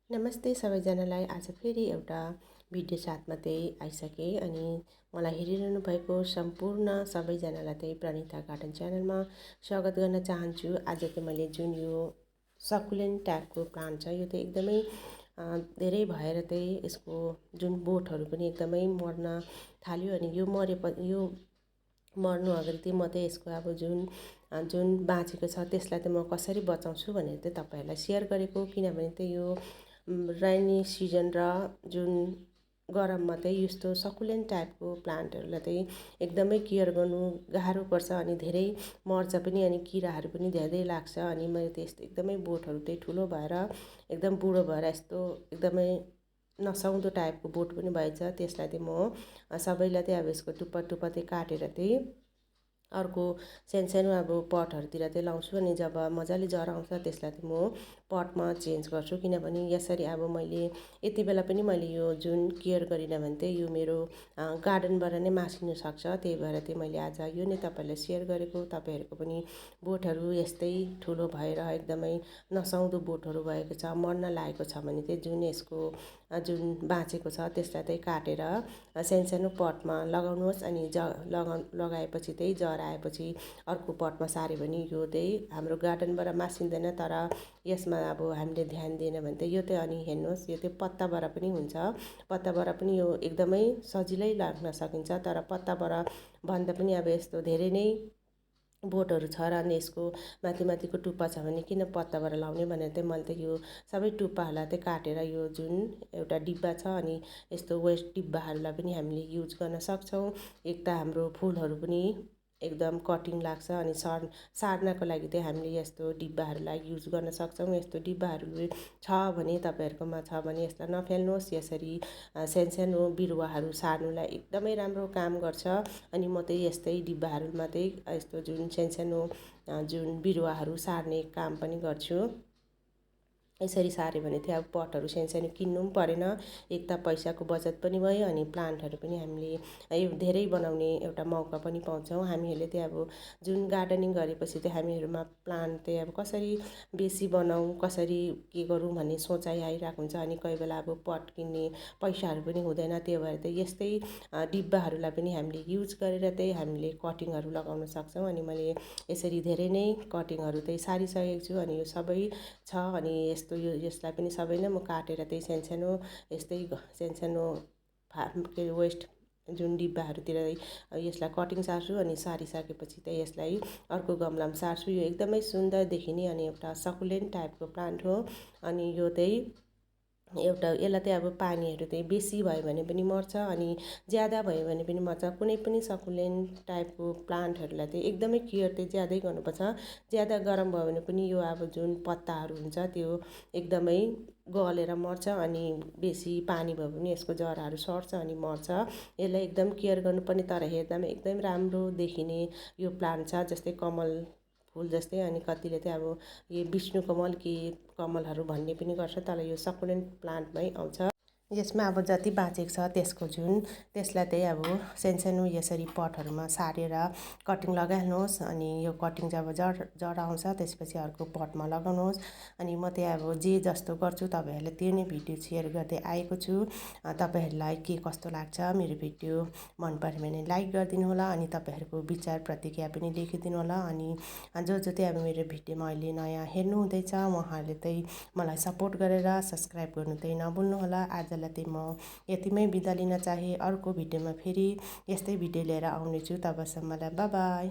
नमस्ते सबैजनालाई। आज फेरि एउटा भिडियो साथमा चाहिँ आइसकेँ अनि मलाई हेरिरहनु भएको सम्पूर्ण सबैजनालाई चाहिँ प्रणिता गार्डन च्यानलमा स्वागत गर्न चाहन्छु। आज चाहिँ मैले जुन यो सकुलेन्ट टाइपको प्लान्ट छ यो चाहिँ एकदमै धेरै भएर चाहिँ यसको जुन बोटहरू पनि एकदमै मर्न थाल्यो अनि यो मर्नु अगाडि चाहिँ म चाहिँ यसको अब जुन बाँचेको छ त्यसलाई चाहिँ म कसरी बचाउँछु भनेर चाहिँ तपाईँहरूलाई सेयर गरेको। किनभने चाहिँ यो रेनी सिजन र जुन गरममा चाहिँ यस्तो सकुलेन्ट टाइपको प्लान्टहरूलाई चाहिँ एकदमै केयर गर्नु गाह्रो पर्छ अनि धेरै मर्छ पनि अनि किराहरू पनि धेरै लाग्छ। अनि मैले त यस्तो एकदमै बोटहरू चाहिँ ठुलो भएर एकदम बुढो भएर यस्तो एकदमै नसाउँदो टाइपको बोट पनि भएछ। त्यसलाई चाहिँ म सबैलाई चाहिँ अब यसको टुप्पा टुप्पा चाहिँ काटेर चाहिँ अर्को सानो अब पटहरूतिर चाहिँ लाउँछु अनि जब मजाले जरा आउँछ त्यसलाई चाहिँ म पटमा चेन्ज गर्छु। किनभने यसरी अब मैले यति बेला पनि मैले यो जुन केयर गरिनँ भने चाहिँ यो मेरो गार्डनबाट नै मासिन सक्छ। त्यही भएर चाहिँ मैले आज यो नै तपाईँलाई सेयर गरेको। तपाईँहरूको पनि बोटहरू यस्तै ठुलो भएर एकदमै नसाउँदो बोटहरू भएको छ, मर्न लागेको छ भने चाहिँ जुन यसको जुन बाँचेको छ त्यसलाई चाहिँ काटेर सानो पटमा लगाउनुहोस् अनि लगाएपछि चाहिँ जरा आएपछि अर्को पटमा सार्यो भने यो चाहिँ हाम्रो गार्डनबाट मासिँदैन। तर यसमा अब हामीले ध्यान दिएन भने चाहिँ यो चाहिँ अनि हेर्नुहोस् यो चाहिँ पत्ताबाट पनि हुन्छ। पत्ताबाट पनि यो एकदमै सजिलै लाग्न सकिन्छ। तर पत्ताबाट भन्दा पनि अब यस्तो धेरै नै बोटहरू छ र अनि यसको माथिको टुप्पा छ भने किन पत्ताबाट लाउने भनेर चाहिँ मैले त यो सबै टुप्पाहरूलाई चाहिँ काटेर यो जुन एउटा डिब्बा छ अनि यस्तो वेस्ट डिब्बाहरूलाई पनि हामीले युज गर्न सक्छौँ। एक त हाम्रो फुलहरू पनि एकदम कटिङ लाग्छ अनि सार्नको लागि चाहिँ हामीले यस्तो डिब्बाहरूलाई युज गर्न सक्छौँ। यस्तो डिब्बाहरू छ भने तपाईँहरूकोमा छ भने यसलाई नफाल्नुहोस्। यसरी सानो बिरुवाहरू सार्नुलाई एकदमै राम्रो काम गर्छ। अनि म चाहिँ यस्तै डिब्बाहरूमा चाहिँ यस्तो जुन सानो जुन बिरुवाहरू सार्ने काम पनि गर्छु। यसरी सार्यो भने चाहिँ अब पटहरू सानो किन्नु पनि परेन। एक त पैसाको बचत पनि भयो अनि प्लान्टहरू पनि हामीले धेरै बनाउने एउटा मौका पनि पाउँछौँ। हामीहरूले चाहिँ अब जुन गार्डनिङ गरेपछि चाहिँ हामीहरूमा प्लान्ट चाहिँ अब कसरी बेसी बनाऊँ कसरी के गरौँ भन्ने सोचाइ आइरहेको हुन्छ। अनि कोही बेला अब पट किन्ने पैसाहरू पनि हुँदैन। त्यो भएर चाहिँ यस्तै डिब्बाहरूलाई पनि हामीले युज गरेर चाहिँ हामीले कटिङहरू लगाउन सक्छौँ। अनि मैले यसरी धेरै नै कटिङहरू चाहिँ सारिसकेको छु अनि यो सबै छ अनि यसलाई पनि सबै नै म काटेर चाहिँ सानो यस्तै सानो के वेस्ट जुन डिब्बाहरूतिर यसलाई कटिङ सार्छु अनि सारिसकेपछि चाहिँ यसलाई अर्को गमलामा सार्छु। यो एकदमै सुन्दर देखिने अनि एउटा सकुलेन्ट टाइपको प्लान्ट हो। अनि यो चाहिँ यसलाई चाहिँ अब पानीहरू चाहिँ बेसी भयो भने पनि मर्छ अनि ज्यादा भयो भने पनि मर्छ। कुनै पनि सकुलेन्ट टाइपको प्लान्टहरूलाई चाहिँ एकदमै केयर चाहिँ ज्यादै गर्नुपर्छ। ज्यादा गरम भयो भने पनि यो अब जुन पत्ताहरू हुन्छ त्यो एकदमै गलेर मर्छ अनि बेसी पानी भयो भने यसको जराहरू सर्छ अनि मर्छ। यसलाई एकदम केयर गर्नुपर्ने तर हेर्दामा एकदम राम्रो देखिने यो प्लान्ट छ। जस्तै कमल फुल जस्तै अनि कतिले चाहिँ अब यो विष्णु कमल कि कमलहरू भन्ने पनि गर्छ। तर यो सकुलेन्ट प्लान्टमै आउँछ। यसमा अब जति बाँचेको छ त्यसलाई चाहिँ अब सानो यसरी पटहरूमा सारेर कटिङ लगाइहाल्नुहोस्। अनि यो कटिङ जब जरा आउँछ त्यसपछि अर्को पटमा लगाउनुहोस्। अनि म चाहिँ अब जे जस्तो गर्छु तपाईँहरूलाई त्यो नै भिडियो सेयर गर्दै आएको छु। तपाईँहरूलाई के कस्तो लाग्छ मेरो भिडियो मन पर्यो भने लाइक गरिदिनु होला अनि तपाईँहरूको विचार प्रतिक्रिया पनि लेखिदिनु होला। अनि जो चाहिँ अब मेरो भिडियोमा अहिले नयाँ हेर्नु हुँदैछ उहाँहरूले चाहिँ मलाई सपोर्ट गरेर सब्सक्राइब गर्नु चाहिँ नभुल्नु होला। आजलाई चाहिँ म यतिमै बिदा लिन चाहे। अर्को भिडियोमा फेरि यस्तै भिडियो लिएर आउनेछु। तबसम्मलाई बाई बाई।